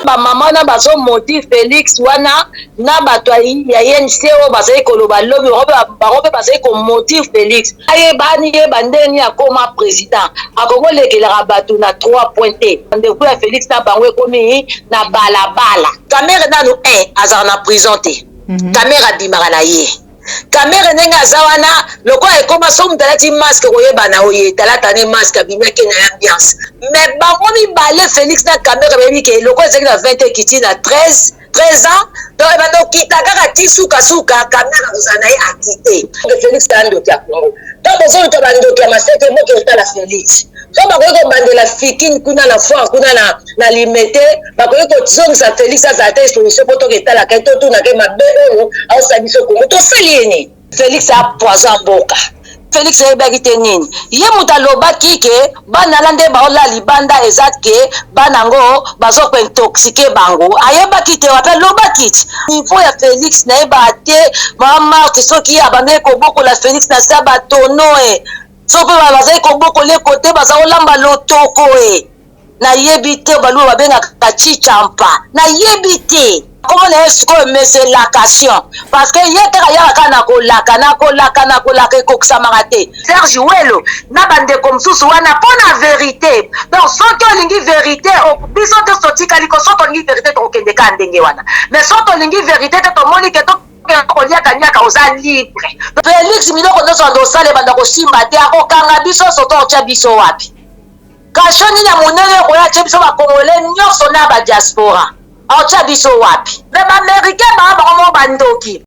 ba mama na bazo motif Félix wana na bato ya INC o bazali koloba lobi barobe bazali ko motif Félix aye bani ye bandeni ya koma président akongo lekelaka bato na 3 pointé ndeko ya Félix na bango ekomi na balabala kamere nanu azala na prison te kamere abimaka na ye kamere ndenge aza wana lokola ekoma so moto alati masque koyebana oye talata ne masque abimaki na ambiance mais bango mibale Félix na kamere bayebi ke lokola ezalaki na 20 ekiti na 13 ans donc ebanda okita kaka ti sukasuka kamere kozala na ye akite Félix ta ndoki ya kongo to bozoluka bandoki ya maseke moki otala Félix so bakoki kobandela fikine kuna na foire kuna na limete bakoki kozongisa Félix azala te solution po toka etalaka totunake mabe oyo aosala biso kongo tosali ye nini Félix apoison mboka Félix ayebaki te nini ye moto alobaki ke bana la nde baola libanda eza ke bana ngo bazokointoxike bango ayebaki te wape alobaki ti niveau ya Félix nayebaka te mama Marthe soki abandaki kobokola Félix na sa batono so mpe bazali kobokola ekote baza kolamba lotoko nayebi te baluba babengaka chichampa nayebi te comment na ye sikoyo mese lakation parce que ye kaka yaka na kolaka ekokisamaka te Serge Welo na bandeko mosusu wana mpo na vérité donc soki olingi vérité biso te sotikali ko soki olingi vérité tokokende ka ndenge wana mais soki olingi vérité te tomoni ke koliaka oza libre Félix miloko nyonso ando osala ebanda kosimba te akokanga biso soto otya biso wapi kasho nini ya monene okoya atya biso bakongole nyonso na badiaspora aotya biso wapi me baaméricain baa bango bandoki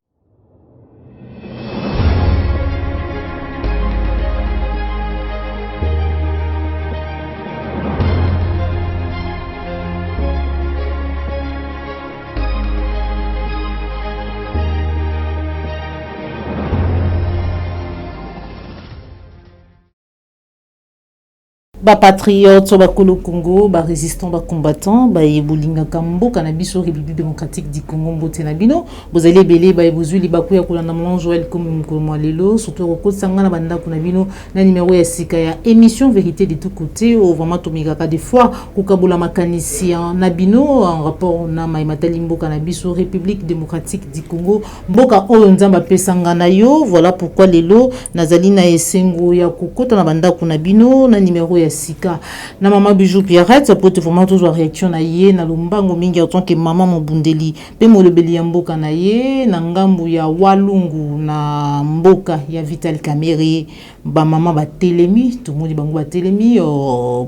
ba patriotes ba kolo Congo ba résistants ba combattants ba yebolinga kambo kanabiso République démocratique du Congo mbote na bino bozali belé ba ebozuli ba kuya kolanda mon Joël comme mukolo lelo surtout rokosanga na banda kuna bino na numéro ya sika ya émission vérité de tous côtés au vraiment tomigaka des fois kokabola makanisi na bino en rapport na maimatali mboka na biso République démocratique du Congo mboka oyo nzamba pesanga na yo voilà pourquoi lelo nazali na esengo ya kokota na banda kuna bino na numéro ya sika na mama Bijou Pierrette ça peut vraiment toujours réaction na ye na lombango mingi en tant que maman mobundeli pe molobeli ya mboka na ye na ngambu ya walungu na mboka ya Vital Kamerhe ba mama ba telemi tout le monde bango ba telemi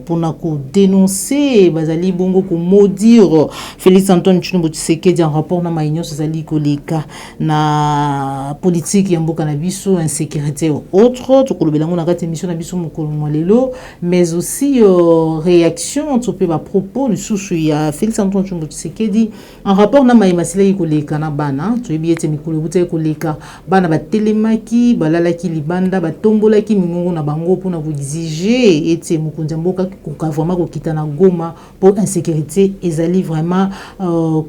pona ko dénoncer bazali bongo ko maudire Félix Antoine Tshilombo Tshisekedi en rapport na maïnyo zali koleka na politique ya mboka na biso insécurité autre to kolobelango na kati émission na biso mokolo lelo mais aussi réaction to pe ba propos le sous ya Félix Antoine Tshilombo Tshisekedi en rapport na maïmasila koleka na bana to ebiete mikolo buta koleka bana ba telemaki balalaki libanda ba tombola ki mingongo na bango pour na vous exiger ete mukonza mboka ko vraiment ko kitana Goma pour insécurité ezali vraiment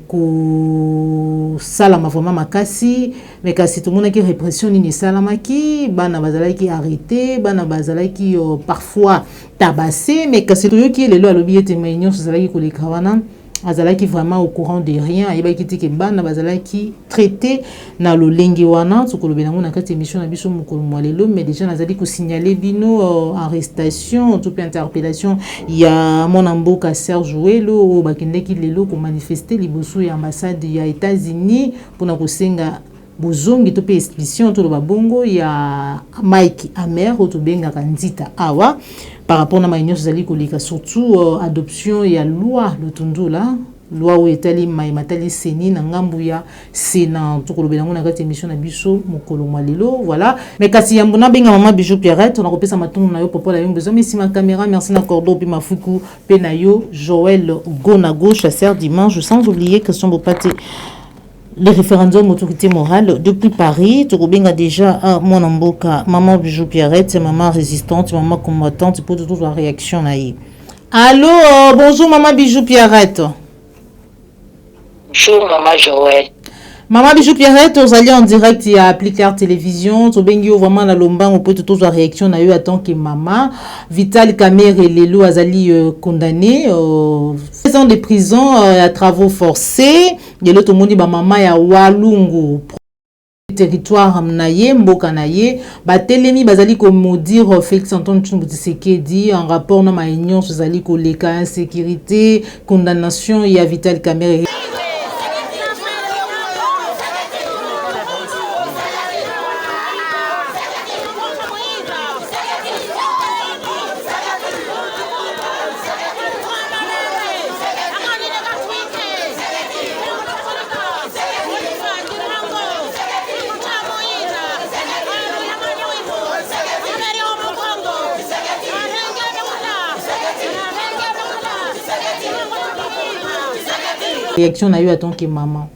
ko salama vraiment makasi mais kasi tout monde qui répression ni salamaki bana bazalaki arrêté bana bazalaki parfois tabassé mais kasi to yoki lelo alobi ete mainyo zalaki ko lekawana azalaki vraiment au courant de rien ayebaki te ke bana bazalaki traité na lolenge wana tukolobe nango na kati émission na biso mokolo lelo mais déjà nazali ko signaler bino arrestation tout pe interpellation ya mona mboka Serge Welo bakendeki lelo ko manifester liboso ya ambassade ya États-Unis pona kosenga bozongi to pe expulsion to ba bongo ya Mike Amer to benga kanzita awa par rapport na maïnyo zali kolika surtout adoption ya loi le tundula loi ou etali matali seni na ngambu ya Sénat to kolobela ngona kati émission na biso mokolo lelo voilà mais kasi yambona benga mama Bijou Pierrette on a kopesa matungu na yo popola yo besoin mais si ma caméra merci na cordo puis mafuku pe na yo Joël Gona gauche chasseur dimanche sans oublier que son beau pâté le référendum autorité morale depuis Paris, tu as déjà mon amboka, maman Bijou Pierrette, maman résistante, maman combattante, pour toute la réaction là. Allô, bonjour maman Bijou Pierrette. Bonjour maman Joël. Maman Bijou Pierrette, vous allez en direct à Appliquer Télévision. Tu bengi vraiment na lomba, on peut tout réaction na eu à tant que maman. Vital Kamer et Lelo Azali condamné 16 ans de prison à travaux forcés. De l'autre monde ba maman ya Walungu territoire naye mboka naye ba telemi bazali ko maudire Félix Antoine Tshisekedi en rapport na ma union sozali ko leka insécurité condamnation ya Vital Kamer. Réaction na eu à ton que maman.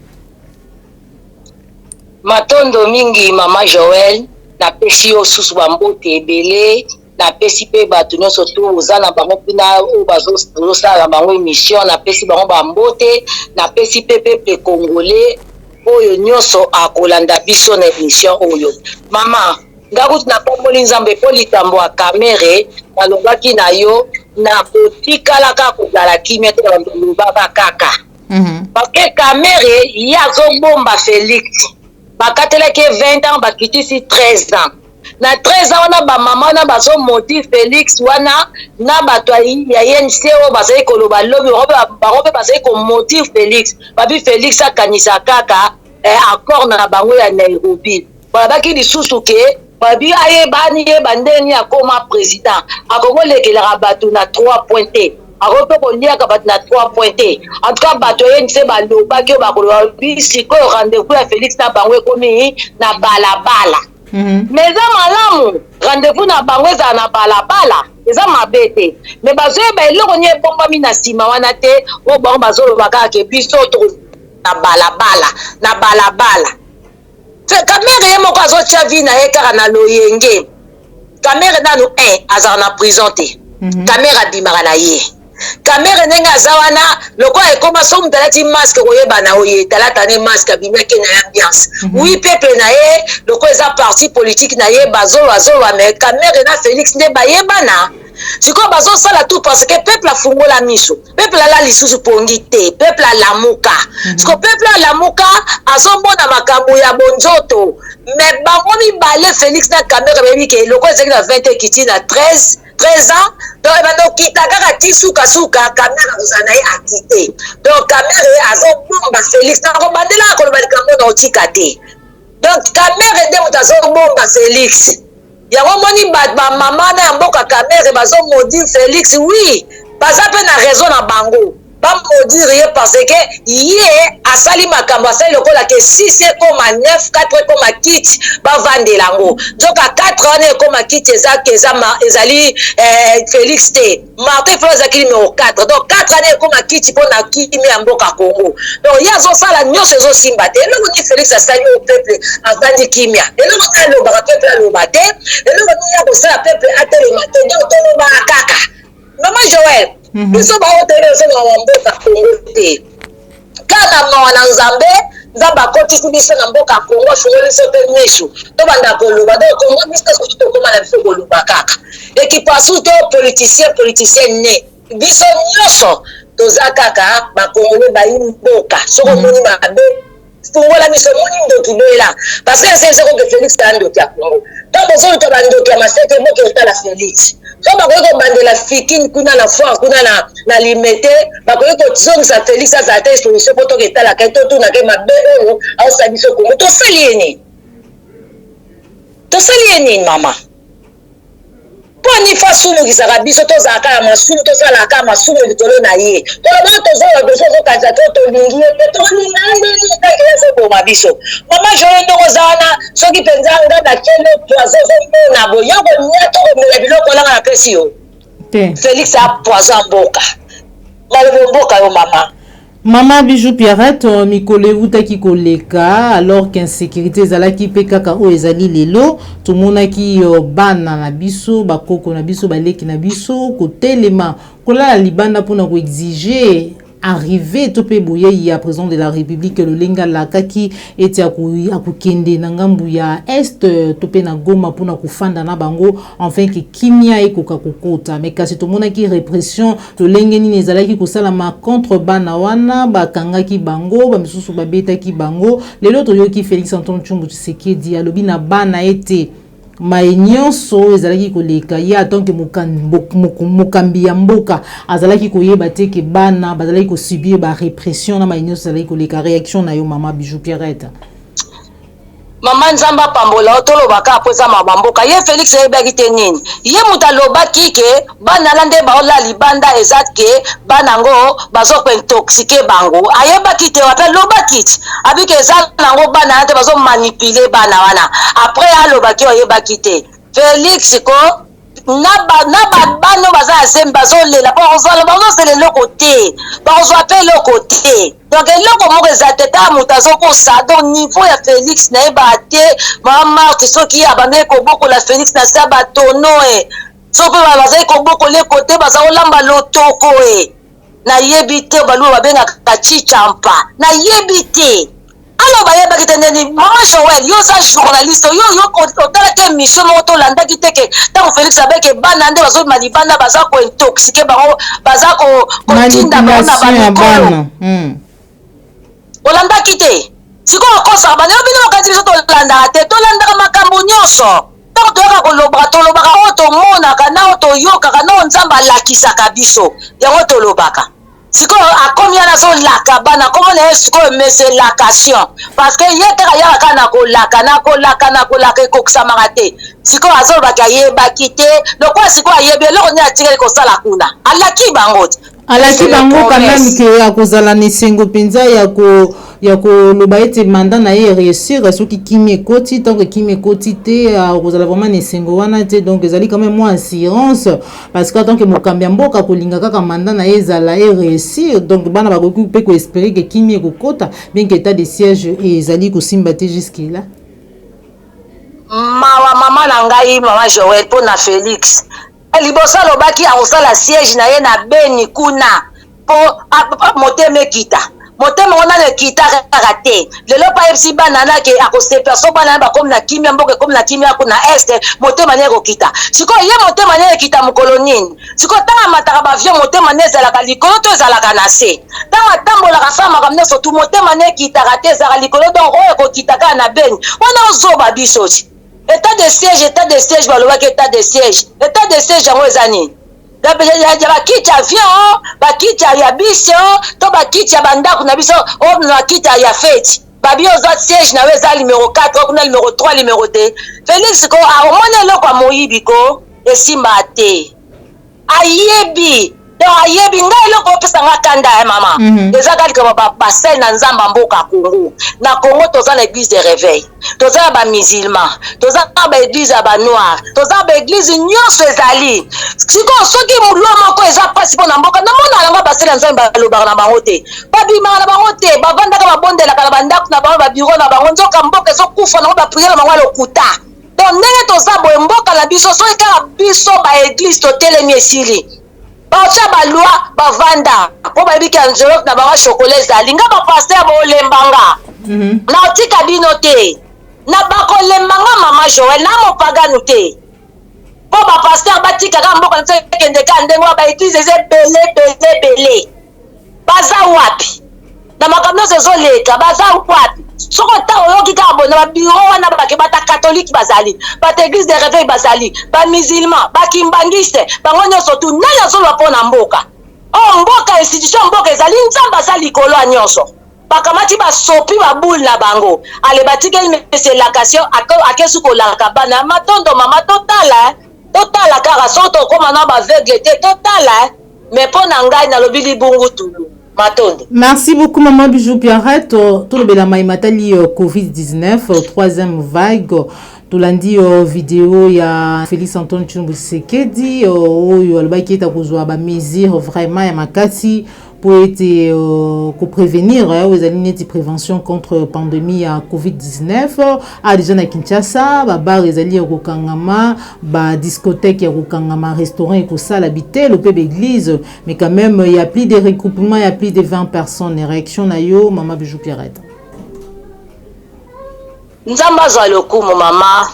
Matondo mingi mama Joël na pesi o susu bambote ebele na pesi pe bato nyonso to ozana bango pina o bazosala bango émission na pesi bango bambote na pesi pe peuple congolais oyo nyonso akolanda biso na émission oyo mama ngakuti na pamboli nzambe po likambo ya kamere balobaki na yo na kotikala kaka kozala kimia te balobaka kaka parce que Kamere yazo bomba Félix bakatelaki 20 ans bakitisi 13 ans na 13 ans wana ba maman na bazo moti Félix wana na bato ya YNC o bazali koloba lobi bango pe bazali ko moti Félix babi Félix akanisa kaka accord na bango ya Nairobi balabaki lisusu ke babi ayebani yebandeni akoma président akoko lekelaka bato na 3 pointés ako pe kolia ka bato na 3 pointés en tout cas bato yense balobaki o bakoloba sikoyo rendez-vous ya Félix na bango ekomi na balabala mais eza malamu rendez-vous na bango ezala na balabala eza mabe te mais bazoyeba eloko nye ebombami na nsima wana te o bango bazoloba kaka ke biso na balabala Kamere ye moko azotia vi na ye kaka na loyenge Kamere nanu azala na prison te Kamere abimaka na ye Kamere ndenge aza wana lokola ekoma so mutu alati masque koyebana oye talata ne masque abimaki na ambiance oui peuple na ye lokola eza parti politique na ye bazolwa mais Kamere na Félix nde bayebana sikoyo bazosala tout parce que peuple afungola miso peuple ala lisusu pongi te peuple alamuka sikoyo peuple alamuka azomona makambo ya bonzoto mais bango mibale Félix na Kamere bayebi ke lokola ezalaki na 20 ekiti na 13 ans donc bandokita kaka ti suka Kamere kozala na ye akite donc Kamere azobomba Félix nakobandelaka koloba likambo na otika te donc Kamere nde moto azobomba Félix yango moni bamama na ya mboka Kamere bazomodire Félix oui baza mpe na raison na bango bamodire ye parce que ye asali makambo asali lokola ke 6 ekoma 9 4 ekoma kiti bavandela yango nzoka 4 wana ekoma kiti ezali Félix te Martin Fayulu azalaki numéro 4 donc 4 wana ekoma kiti mpo na kimi ya mboka Congo donc ye azosala nyonso ezosimba te eloko ni Félix asali o peuple avandi kimia eloko ni alobaka peuple aloba te eloko ni ya kosala peuple atelema te donc tolobaka kaka mama Joël biso baotele osonga wa mboka Congo te kaka mawa na nzambe akotisi biso na mboka Congo afungoli biso mpe miso tobanda koloba donc Congo biso soki tokóma na biso koloba kaka ekipasu to politicien ne biso nyonso toza kaka bakongole bayi mboka soko moni mabe fungola miso moni ndoki loyela parce que c'est soko ke Félix ta ndoki ya Congo donc bozoluka bandoki ya maseke moki otala Félix so bakoki kobandela fikini kuna na foire kuna na limete bakoki kozongisa Félix azala te solution mpo toka etalaka totunake mabe oyo aosala biso Congo tosali ye nini mama mpo nifa sunukisaka biso tozalaka ya masumu tosalaka masumu likolo na ye toloba tozola biso ozokanisa to tolingi ye mpe tolinga ndeni ezoboma biso mama Joël ndongo oza wana soki mpenza nga na kele poison ezomona boye yokonia tokomela biloko olanga na pesi yo Félix apoison mboka malobo mboka yo mama Maman Bijou Pierrette mikolo eutaki koleka alors qu'insécurité ezalaki pe kaka oyo ezali lelo tomonaki bana na biso bakoko na biso baleki na biso kotelema kolala libanda mpona koexige arrivé topé bouye ya président de la République le lenga la kaki eti akukende na ngambu ya est topé na Goma pona kufanda na bango enfin que kimia ekoka kokota mais kasi to mona ki répression to lengeni nezalaki kosala ma contre bana wana bakangaki bango ba misusu babetaki bango lelo to yoki Félix Antoine Tshombo Tshisekedi alobi na bana ete maïnyonso ezalaki koleka ya tanke mokambi ya mboka azalaki koyeba te ke bana bazalaki kosubir ba répression na maïnyonso ezalaki koleka réaction na yo mama Bijou Pierrette. Mama Nzamba pambola otolobaka apoza mabamboka ye Félix yebaki te nini ye mutalobaki ke bana lande baola libanda ezatke bana ngo bazoko intoxiquer bango ayebaki te wape lobaki abike ezala nango bana ante bazo manipuler bana wana après alobaki oyebaki te Félix ko bano baza asembi bazolela bazosala eloko te bazozwa mpe eloko te donc eloko moko eza te ta moto azokosa donc niveau ya Félix nayeba te mama Marthe soki abandaki kobokola Félix na se batono soki bazali kobokola ekote baza kolamba lotoko nayebi te baluba babengaka chichampa nayebi te alors bayebaki te ndeni mama Joël yo za journaliste yo otalaki émission moko tolandaki te ke ntango Félix abeke bana nde bazobima libanda baza kointoxike bango baza kotinda bango na bamikolo olandaki te sikoyo okosaka banelo bino bakati biso tolandaka te tolandaka makambo nyonso ntango toyaka kolobaka tolobaka oyo tomonaka na oyo toyokaka na oyo Nzambe alakisaka biso yango tolobaka sikoyo akomi wana azolaka bana komona ye sikoyo meselakation parce que ye kaka yaka nakolaka ekokisamaka te sikoyo azolobaki ayebaki te lokola sikoyo ayebi eloko nde atikali kosala kuna alaki bango te alaki bango kameme ke akozala na esengo mpenza ya koloba ete mandat na ye réussir soki kimi ekoti ntango kimi ekoti te akozala vraiment na esengo wana te donc ezali quand même mwa assurance parce que tant que mokambi ya mboka kolinga kaka mandat na ye ezala e réussir donc bana bakoki mpe koespérer ke kimi ekokota bien que état de siège ezali kosimba te jusque là mawa mama na ngai mama Joël mpo na Félix liboso alobaki akosala siège na ye na Beni kuna mpo motema ekita motema wana lekita kaka te lelo pa yebisi bana nake akoseperso bana bakomi na kimia mboka ekomi na kimia kuna este motema ne ekokita sikoyo ye motema ne ekita mokolo nini sikoyo ntango amataka bavion motema ne ezalaka likolo to ezalaka na se ntango atambolaka sa makambo nyonso tu motema ne ekitaka te ezalaka likolo donc oyo ekokita kaka na Beni wana ozoba biso ti état de siège balobaki état de siège yango eza nini ya bakiti ya avion bakiti ya bisi to bakiti ya bandako na biso bakiti ya feti babi ozwa siège nawe eza numéro 4 kuna numéro 3 numéro 2 Félix ko omona eloko ya moyibi ko esimba te ayebi donc ayebi ngai eloko opesanga kanda ya mama eza kalika basali na Nzamba mboka Congo na Congo toza na église de réveil toza na bamusulman toza na baéglise ya banoir toza na baéglise nyonso ezali sikoyo soki mulwa moko eza mpasi mpo na mboka namona yango basali ya Nzambe balobaka na bango te babimaka na bango te bavandaka babondelaka na bandako na bango babiro na bango nzoka mboka ezokufa nango bapriere na bango ya lokuta donc ndenge toza boye mboka na biso soki kaka biso baéglise totelemi esili baotia balwa bavanda mpo bayebiki enveloppe na bango chokola ezali nga bapaster bolembanga na otika bino te na bakolembanga mama Joël na mopagano te mpo bapaster batikaka mboka nakendeka ndenge wa baeglise eza ebele baza wapi na makambo nyonso ezoleka baza wapi soko ntango oyoki kaka boye na babiro wana bake bata katolike bazali bata église de réveil bazali bamusulman bakimbangiste bango nyonso tu nani azolwa mpo na mboka oyo mboka institution mboka ezali Nzambe aza likolo ya nyonso bakamati basopi babule na bango ale batikeli meselakation akesu kolaka bana matondo mama totala kaka so tokóma na baveugle te totala mais mpo na ngai nalobi libungu tulu matondo. Merci beaucoup maman Bijou Pierrette tout le belama matali COVID-19 troisième vague tolandi vidéo ya Félix Antoine Tshombo Tshisekedi oyo alobaki eta kozwa ba mesure vraiment ya makasi pour être prévenir aux alignes de prévention contre pandémie à COVID-19 à déjà na Kinshasa ba bar ezali ya kokangama ba discothèque ya kokangama restaurant et ko sala habité le peuple église mais quand même il y a plus de regroupements il y a plus de 20 personnes réaction na yo Maman Bijou Pierrette nzamba za lokumu mama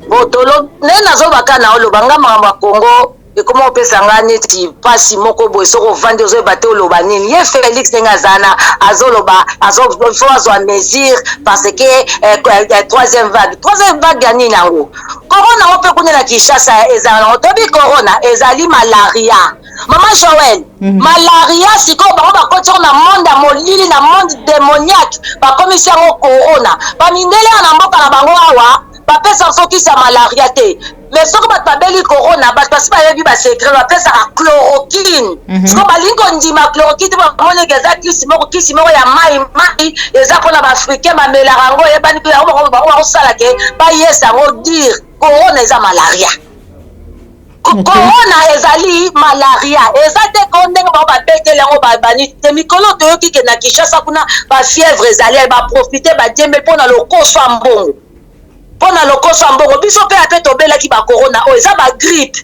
botolo nena zo bakana olobanga mama Kongo et comment opesa ngani ti pasi moko boy soko vande zo baté oloba nini ye Félix ngazana azoloba azozwa mesure parce que troisième vague ya nini nango corona ope kunela Kinshasa ezana otobi corona ezali malaria Maman Joël, malaria siko bango bakoti na monde molili na monde démoniaque ba commission corona ba mindele na mboka na bango awa ba pesa soki sa malaria te mais soko bat babeli corona bat pasi ba yebi ba secret ba pesa chloroquine siko balingo ndima chloroquine ba mone geza kisi moko ya mai eza pona ba africain ba melarango yebani pe ba sala ke ba yesa ngo dire corona eza malaria corona ezali malaria ezate ko ndenge ba betele ngo ba bani te mikolo to yoki ke na Kinshasa kuna ba fièvre ezali ba profiter ba djembe pona lokoso mbongo pona lokoso mbongo biso pe ape to bela ki ba corona o eza ba grippe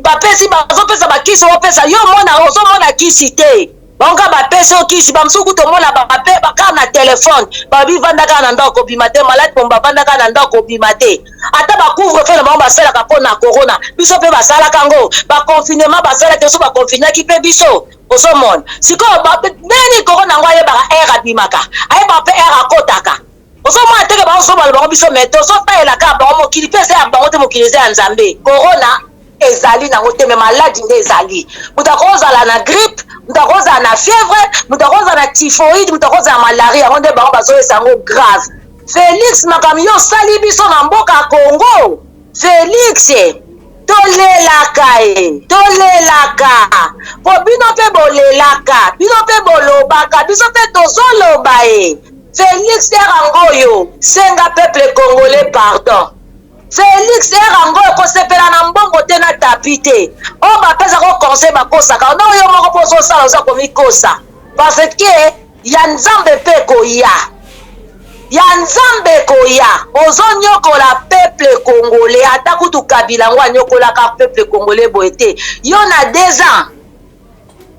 ba pesi ba zo pesa ba kisi o pesa yo mona o zo mona kisi te bonga ba pesa o kisi ba msuku to mona ba pe ba ka na téléphone ba bi vanda ka na ndako bimate malade bomba vanda ka na ndako bimate ata ba couvre feu na ba sala ka pona corona biso pe ba sala kango ba confinement ba sala te so ba confiner ki pe biso oso mon siko ba neni corona ngwa ye ba air abimaka ay ba pe air akotaka oso mo ateke ba oso ba biso meto so pa ela ka ba mo kili pesa ya ba ngote mo kilize ya Nzambe corona ezali na ngote me maladie nde ezali mutakozala na grippe mutakozala na fièvre mutakozala na typhoïde mutakozala na malaria ngonde bango bazoyesa yango grave Félix makambo yo sali biso na mboka Congo Félix tolelaka po bino pe bolelaka bino pe bolobaka biso pe tozoloba Félix erango yo senga peuple congolais pardon Félix erango ekosepela na mbongo te na tapi te o bapesa ko conseil bakosaka no yo moko po ozosala oza komikosa parce que ya Nzambe mpe koya ozonyokola peuple congolais ata kutu Kabila ngo anyokolaka peuple congolais boye te yo na 2 ans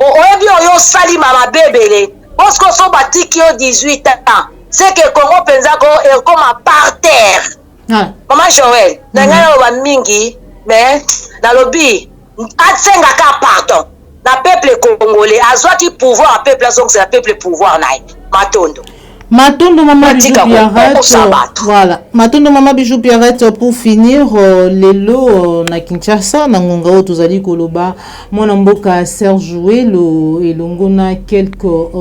oyebi oyo osali mama bebele osko so batiki yo 18 ans c'est que Congo penza ko ekoma par terre Maman Joël nanga yo ba mingi mais na lobi atsenga ka pardon na peuple congolais azwaki pouvoir a peuple azonga c'est la peuple pouvoir naye matondo Matondo Maman Bijou Pierrette, voilà. Matondo Maman Bijou Pierrette pour finir lelo na Kinshasa na ngonga o tozali koloba mwana mboka Serge Welo elongo na quelques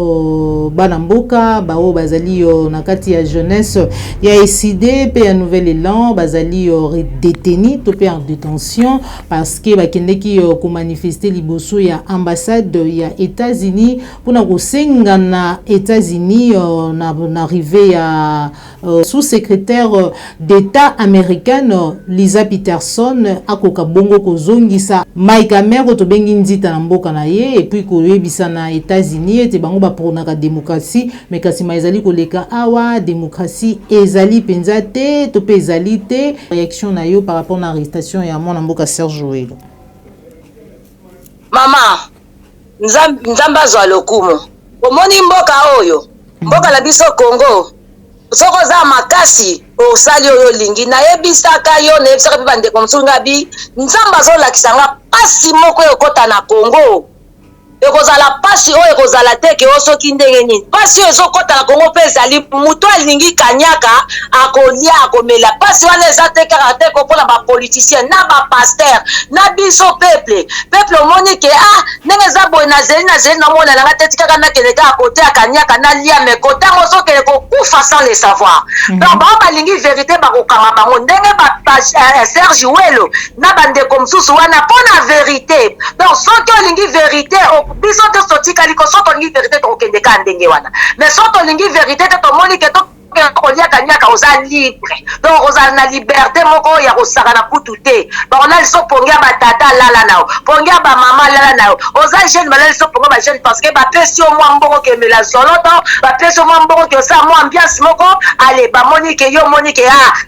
bana mboka bao bazali na kati ya jeunesse ya ECD pe ya nouvel élan bazali détenu to pe en détention parce que bakendeki ko manifester liboso ya ambassade ya États-Unis pona ko senga na États-Unis na arrivé à sous-secrétaire d'État américaine Lisa Peterson akoka bongo kozongisa Mike Amero to bengi nzita na mboka na ye et puis koyebisa na États-Unis ete bango ba pronaka démocratie mais kasi maizali koleka awa démocratie ezali penza te to pe ezali te réaction na yo par rapport à l'arrestation ya mwana mboka Serge Welo mama nzamba zwa lokumu omoni mboka oyo mboka la biso Congo soko za makasi osali oyo lingi na yebisaka yo na yebisaka bibande komsunga bi nzamba zo lakisanga pasi moko ekota na Congo ekozala pasi oyo ekozala teke osoki ndenge nini pasi oyo ezokota na Congo pe ezali mutu alingi kanyaka akolia akomela pasi wana eza te kaka te kopona bapoliticien na bapaster na biso peuple omoni ke ndenge eza boye nazeli namona nanga teti kaka nakende kaka kote ya kanyaka nalia me kotango ozokende kokufa sans le savoir donc bao balingi vérité bakokanga bango ndenge Serge Welo na bandeko mosusu wana mpona vérité donc soki olingi vérité biso te sotikali ko soto lingi vérité to okende ka ndenge wana mais soto lingi vérité te tomoni ke to kolia kanyaka kanyaka oza libre donc oza na liberté moko ya kosaka na kutu te bakona liso pongia batata lala nao pongia bamama lala nao oza jeune balala liso pongia ba jeune parce que bapesi yo mwa mbongo kemela zoloto bapesi yo mwa mbongo kosala mwa ambiance moko ale bamoni ke yo moni ke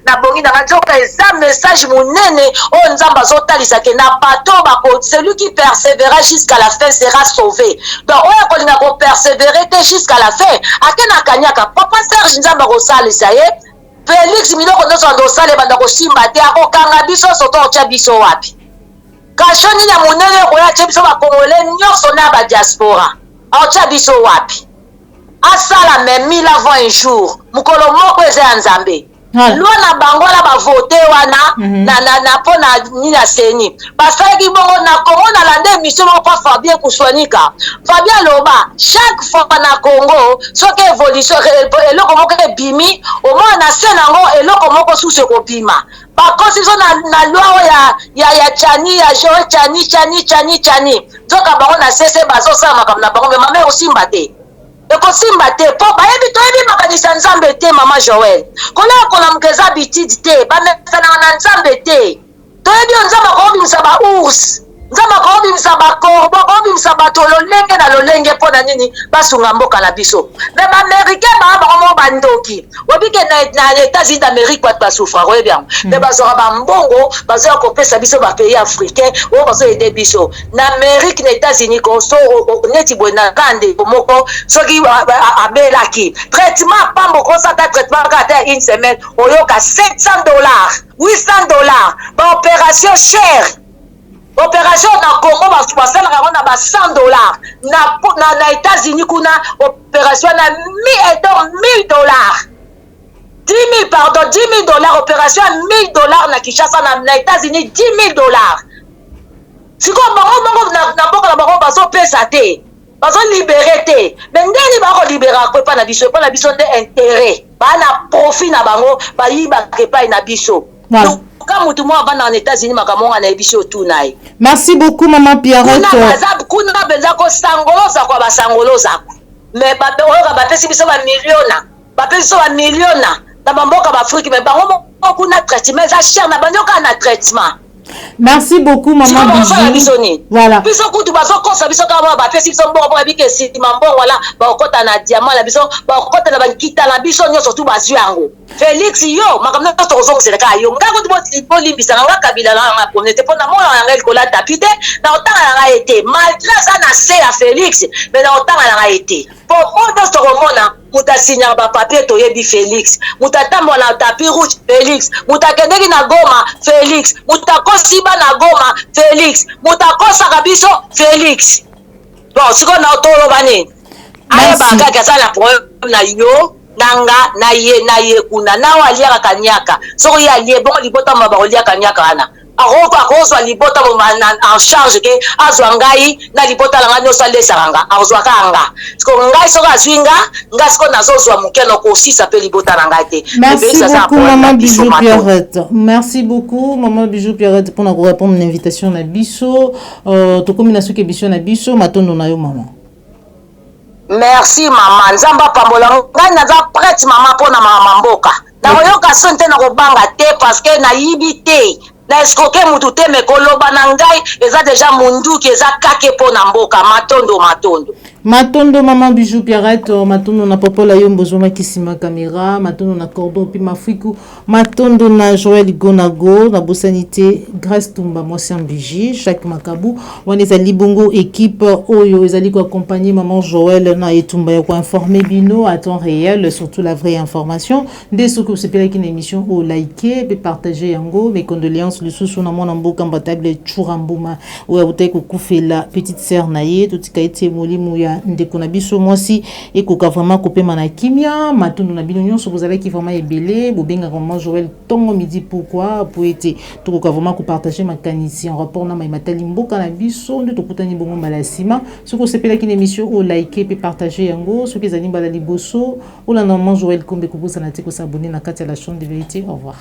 na bongi na nzoka eza message monene oyo nzambe azotalisa ke na bato bako celui qui persévérera jusqu'à la fin sera sauvé donc oyo kolinga ko persévérer te jusqu'à la fin akena kanyaka papa Serge nzambe akosalisa ye Félix miloko nyonso andosala banda kosimba te akokanga biso soto otya biso wapi kasho nini ya monene oyo atya biso bakongole nyonso na badiaspora aotya biso wapi asala me 1000 avant un jour mokolo moko eza ya nzambe loi na bango na bavote wana na mpo na nini ya seni basalaki bongo na Congo nalanda émission moko pa Fabien Kuswanika Fabien aloba chaque fois na Congo soki évolution eloko moko ebimi omona na se nango eloko moko susu ekobima bakosi biso na loi oyo ya Chani ya Joe Chani zoka bango na sese bazosala makambo na bango me mame osimba te ekosimba te po bayebi toyebi makanisa nzambe te mama Joël kolela kola mukeza bitidi te bamesananga na nzambe te toyebi yo nzambe akobimisa baours nzambe akobimisa bakorbo akobimisa bato lolenge na lolenge mpo na nini basunga mboka na biso me baaméricain baa bango bandoki obike na États-Unis d'Amérique bato basufra oyebi yango me bazwaka bambongo bazoya kopesa biso bapays africain oyo bazoyede biso na Amérique na États-Unis koso neti boye na kandeko moko soki abelaki traitement pambo kosata traitement kata une semaine oyoka $700 $800 baopération chère opération na Congo basalaka yango na $100 na États-Unis kuna opération na $1000 $10 000 opération $1000 na Kinshasa na États-Unis $10 000 siko bango na mboka na bango bazopesa te bazolibere te me ndeni bakolibera epai na biso nde intérêt bana profit na bango bayibaka epai na biso Merci beaucoup, Maman Pierrette. Kuna benza ko sangoloza kwa basangoloza. Mais bapesi biso ba milliona. Na bamboka ba Afrique mais bango kuna traitement za cher na banyoka na traitement. Merci beaucoup, Maman Bijou. Voilà. Biso kutu bazo kosa biso kama bapesi biso mbongo ba bike si mambo wala ba okota na diamant la biso ba okota na bankita la biso nyonso tu bazu yango. Félix yo makamna to ozokoseleka yo ngako tu bolimbisa nga kabila na communauté pona mona nga likola tapite na otanga nga été malgré ça na se ya Félix mais na otanga nga été pour moi to komona mutasinya ba papier to yebi Félix mutatambo na tapis rouge Félix mutakendeki na Goma Félix mutakosi na Goma Félix mutakosa kabiso Félix bon siko na otolo bani aya banga kasala problème na yo nanga na ye kuna na walia kanyaka so ya lie bon libota mabarolia kanyaka ana akozwa libota en charge ke azwa ngai na libota langa nyoso alesanga azwaka anga siko ngai soka azwinga ngai siko nazozwa mukeno kosisa pe libota na ngai te. Merci beaucoup Maman Bijou Pierrette. Merci beaucoup Maman Bijou Pierrette pour nous répondre à l'invitation na biso to combination ke biso na biso matondo na yo maman. Merci maman nzamba pambola ngai naza prête maman pona mama mboka na koyoka sonte na kobanga te parce que nayibi te na escroquer mutu te me koloba na ngai eza déjà munduki eza kake pona mboka matondo Maman Bijou Pierrette matondo na popola yo mbozoma kisima caméra matondo na cordon puis mafiku matondo na Joël Gonago na bosanité Grâce Tumba mwasi ambiji chaque makabu wana ezali bongo équipe oyo ezali ko accompagner maman Joël na etumba ya ko informer bino à temps réel surtout la vraie information nde soko sepela ki na émission o liker et partager yango mes condoléances le sous na mona mboka mbatable Churambuma oya utaki kufela petite sœur na ye tutika ete molimu ya ndeko na biso mwasi ekoka vraiment kopema na kimia matondo na bino nyonso bozalaki vraiment ebele bobenga vraiment Joël tongo midi pourquoi pour ete tokoka vraiment ko partager makanisi en rapport na matali mboka na biso nde tokutani bongo malasima soko sepela ki na émission o liker et partager yango soki ezali mbala liboso ola normalement Joël Kombe kobosa na tiko s'abonner na kati ya la chaîne de vérité. Au revoir.